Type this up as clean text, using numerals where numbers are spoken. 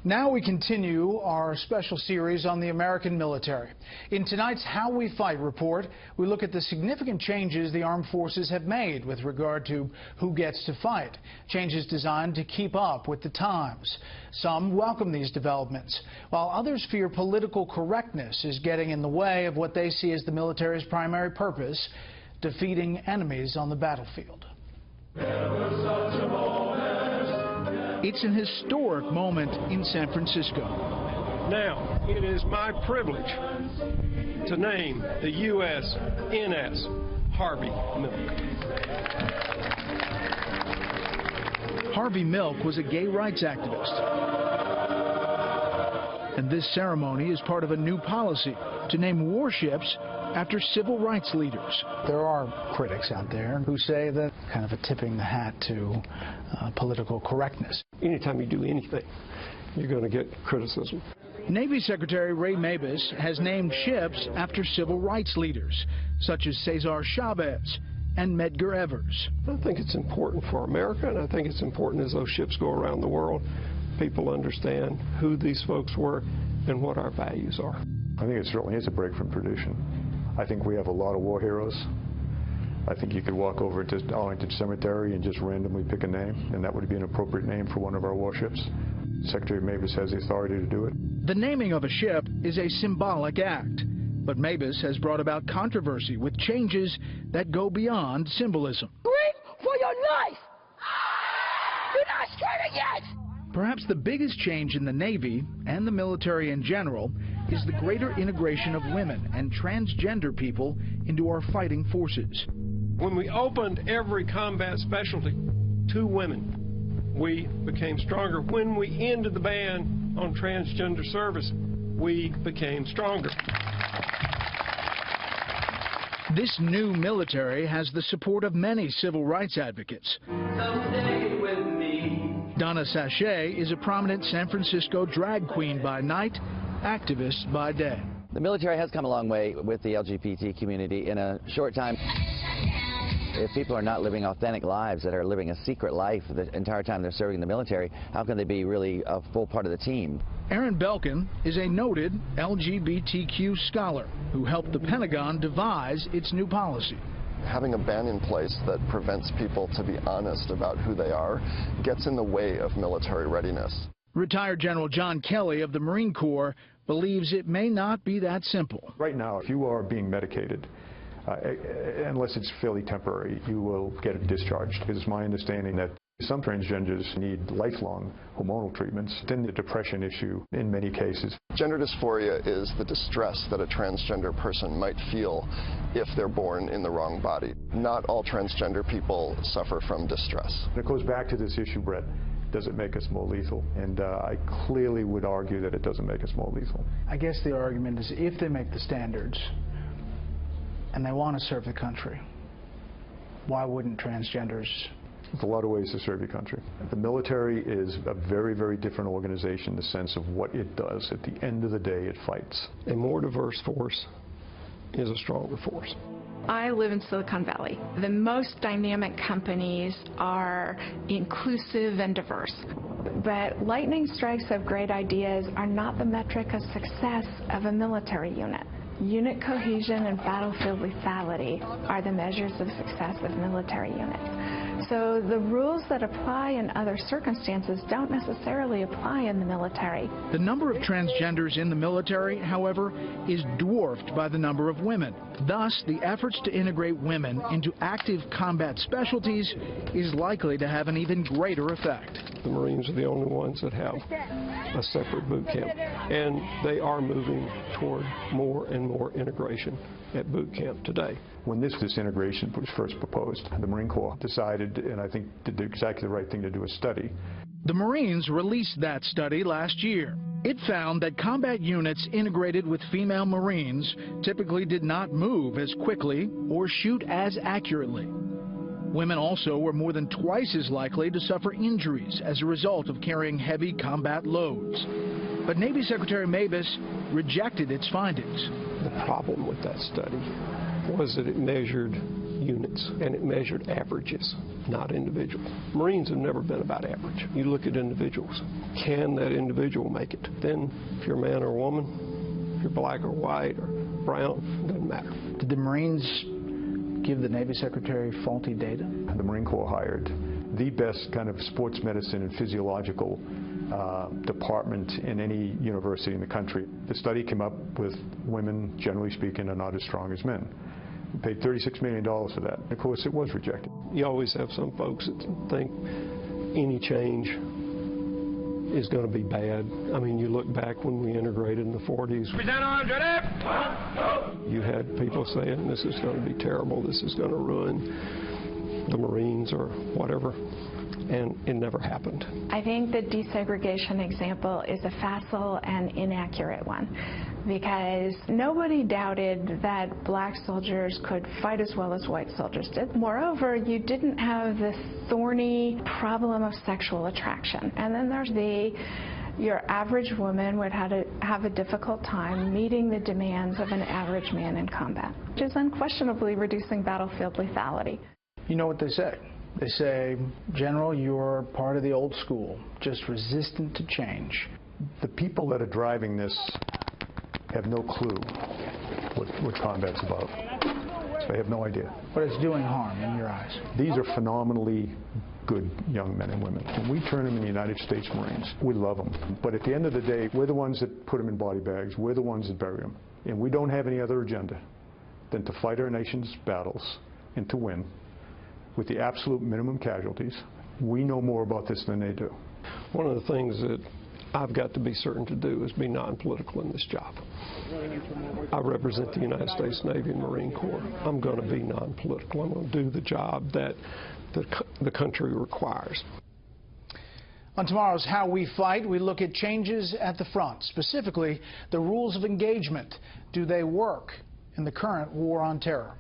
Now we continue our special series on the American military. In tonight's How We Fight report, we look at the significant changes the armed forces have made with regard to who gets to fight. Changes designed to keep up with the times. Some welcome these developments, while others fear political correctness is getting in the way of what they see as the military's primary purpose, defeating enemies on the battlefield. It's an historic moment in San Francisco. Now, it is my privilege to name the USNS Harvey Milk. Harvey Milk was a gay rights activist. And this ceremony is part of a new policy to name warships after civil rights leaders. There are critics out there who say that kind of a tipping the hat to political correctness. Anytime you do anything, you're going to get criticism. Navy Secretary Ray Mabus has named ships after civil rights leaders, such as Cesar Chavez and Medgar Evers. I think it's important for America, and I think it's important as those ships go around the world, people understand who these folks were and what our values are. I think it certainly is a break from tradition. I think we have a lot of war heroes. I think you could walk over to Arlington Cemetery and just randomly pick a name, and that would be an appropriate name for one of our warships. Secretary Mabus has the authority to do it. The naming of a ship is a symbolic act, but Mabus has brought about controversy with changes that go beyond symbolism. Scream for your life! Do not scream yet! Perhaps the biggest change in the Navy and the military in general is the greater integration of women and transgender people into our fighting forces. When we opened every combat specialty to women, we became stronger. When we ended the ban on transgender service, we became stronger. This new military has the support of many civil rights advocates. Donna Sachet is a prominent San Francisco drag queen by night, activist by day. The military has come a long way with the LGBT community in a short time. If people are not living authentic lives, that are living a secret life the entire time they're serving the military, how can they be really a full part of the team? Aaron Belkin is a noted LGBTQ scholar who helped the Pentagon devise its new policy. Having a ban in place that prevents people to be honest about who they are gets in the way of military readiness. Retired General John Kelly of the Marine Corps believes it may not be that simple. Right now, if you are being medicated, unless it's fairly temporary, you will get discharged. It is my understanding that some transgenders need lifelong hormonal treatments. Then the depression issue in many cases. Gender dysphoria is the distress that a transgender person might feel if they're born in the wrong body. Not all transgender people suffer from distress. It goes back to this issue, Bret. Does it make us more lethal? And I clearly would argue that it doesn't make us more lethal. I guess the argument is if they make the standards and they want to serve the country, why wouldn't transgenders? There's a lot of ways to serve your country. The military is a very, very different organization in the sense of what it does. At the end of the day, it fights. A more diverse force is a stronger force. I live in Silicon Valley. The most dynamic companies are inclusive and diverse. But lightning strikes of great ideas are not the metric of success of a military unit. Unit cohesion and battlefield lethality are the measures of success of military units. So the rules that apply in other circumstances don't necessarily apply in the military. The number of transgenders in the military, however, is dwarfed by the number of women. Thus, the efforts to integrate women into active combat specialties is likely to have an even greater effect. The Marines are the only ones that have a separate boot camp, and they are moving toward more and more integration at boot camp today. When this integration was first proposed, the Marine Corps decided, and I think did exactly the right thing, to do a study. The Marines released that study last year. It found that combat units integrated with female Marines typically did not move as quickly or shoot as accurately. Women also were more than twice as likely to suffer injuries as a result of carrying heavy combat loads. But Navy Secretary Mabus rejected its findings. The problem with that study was that it measured units, and it measured averages, not individuals. Marines have never been about average. You look at individuals. Can that individual make it? Then, if you're a man or a woman, if you're black or white or brown, doesn't matter. Did the Marines give the Navy Secretary faulty data? The Marine Corps hired the best kind of sports medicine and physiological department in any university in the country. The study came up with women, generally speaking, are not as strong as men. We paid $36 million for that. Of course, it was rejected. You always have some folks that think any change is going to be bad. I mean, you look back when we integrated in the 40s. You had people saying this is going to be terrible, this is going to ruin the Marines or whatever, and it never happened. I think the desegregation example is a facile and inaccurate one, because nobody doubted that black soldiers could fight as well as white soldiers did. Moreover, you didn't have this thorny problem of sexual attraction. And then there's your average woman would have a difficult time meeting the demands of an average man in combat, which is unquestionably reducing battlefield lethality. You know what they say? They say, General, you're part of the old school, just resistant to change. The people that are driving this have no clue what combat's about. So they have no idea. But it's doing harm in your eyes. These are phenomenally good young men and women. When we turn them in the United States Marines, we love them. But at the end of the day, we're the ones that put them in body bags. We're the ones that bury them. And we don't have any other agenda than to fight our nation's battles and to win with the absolute minimum casualties. We know more about this than they do. One of the things that I've got to be certain to do is be non-political in this job. I represent the United States Navy and Marine Corps. I'm going to be non-political. I'm going to do the job that the country requires. On tomorrow's How We Fight, we look at changes at the front, specifically the rules of engagement. Do they work in the current war on terror?